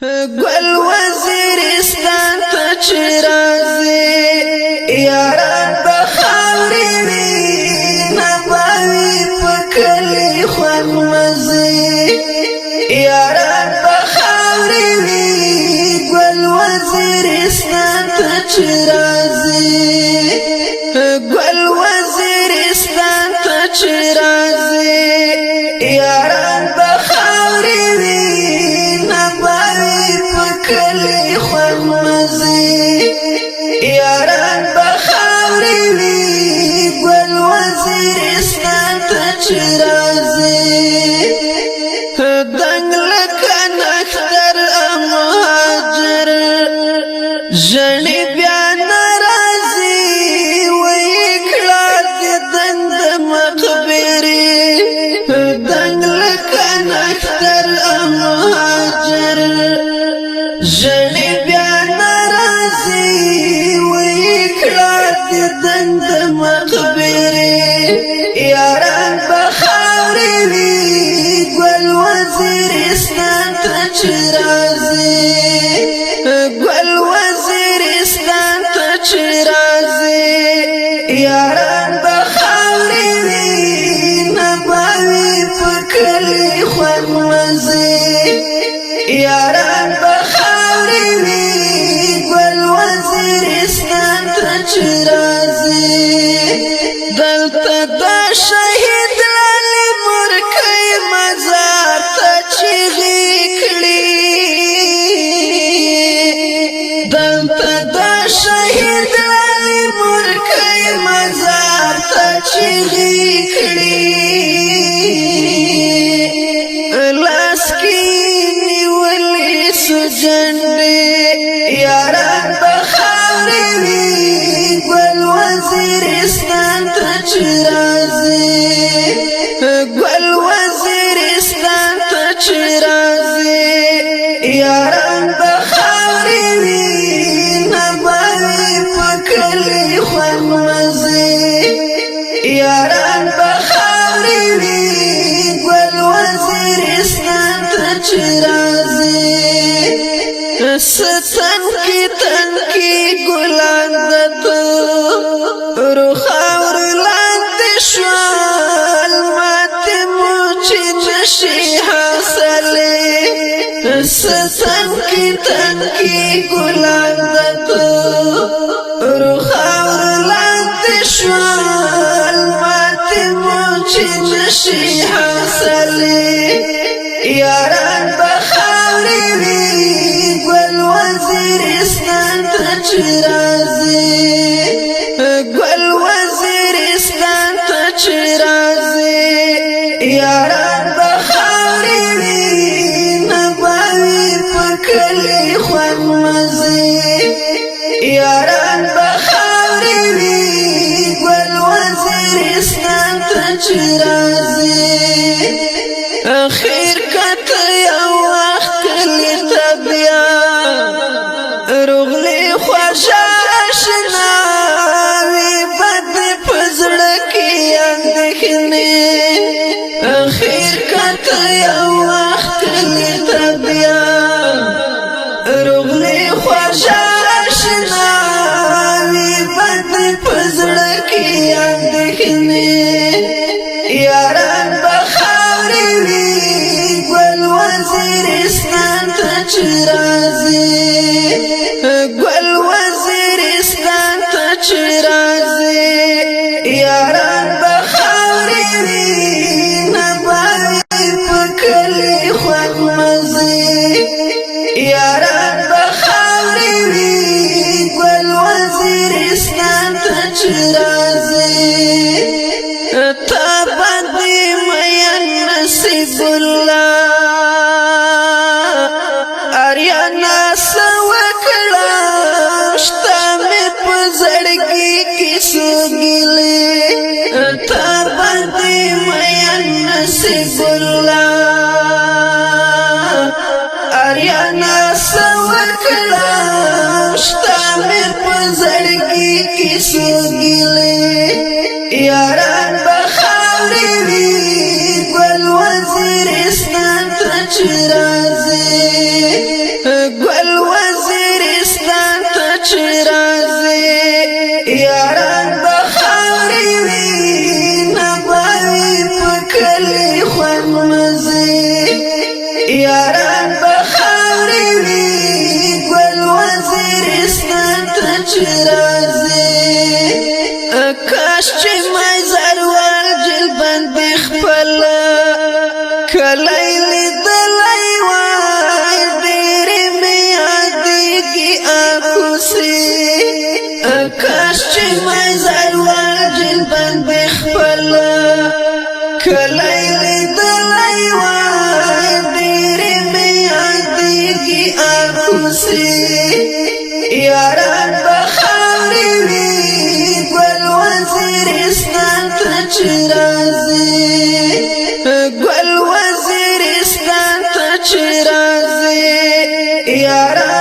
گل وزیرستان ته چې راځي یاران به خاورې وي نه به وي په کلي خوند مزي یاران به خاورې وي گل وزیرستان ته چې راځي گل وزیرستان ته چې راځي یاران به خاورې وي کلی خوند مزي یاران به خاورې وي گل وزیرستان ته چې راځي دنګ لکه نښتر مهاجر ژړې بیا نه راځي ویې کړه د دنګ د مقبرې دنګ لکه نښتر مهاجر ژړې بیا نه راځي ویې کړه د دنګ د مقبرې یاران به خاورې وي گل وزیرستان ته چې راځي گل وزیرستان ته چې راځي یاران به خاورې وي نه به وي په کلي خوند مزي یاران به خاورې وي گل وزیرستان ته چې راځي دلته د شهید لالی مورکۍ مزار ته چیغې کړي دلته د شهید لالی مورکۍ مزار ته چیغې کړي لاس کې سجنډې یاران به خاورې وي گل وزیرستان ته چې راځي گل وزیرستان ته چې راځي یاران به خاورې وي نه به وي په کلي خوند مزي یاران به خاورې وي گل وزیرستان ته چې راځي ستن کی گلان دتو روخاور لاندې شوال ماته موچې نشي حاصلې ستن کی گلان دتو روخاور لاندې شوال ماته موچې نشي حاصلې یاران به خاورې وي گل وزیرستان ته چې راځي گل وزیرستان ته چې راځي یاران به خاورې وي نه به وي په کلي خوند مزي یاران به خاورې وي گل وزیرستان ته چې راځي اخر کته یو وخت کلی ته بیا رغلی خوږه اشنا وي بد په زړه کې اندېښنې اخر کته یو وخت کلی ته بیا رغلی خوږه اشنا وي بد په زړه کې اندېښنې یاران به خاورې وي گل وزیرستان ته چې راځي گل وزیرستان ته چې راځي یاران به خاورې وي نه به وي په کلي خوند مزي یاران به خاورې وي گل وزیرستان ته چې راځي تا باندې مین نصیب الله اریانا سوکړه شته مې په زړګي کې سوګلې تا باندې مین نصیب الله اریانا سوکړه شته مې په زړګي کې سوګلې یاران به خاورې وي گل وزیرستان ته چې راځي شمسي يا رب خاري قل وزير استنت رازي قل وزير استنت رازي يا رب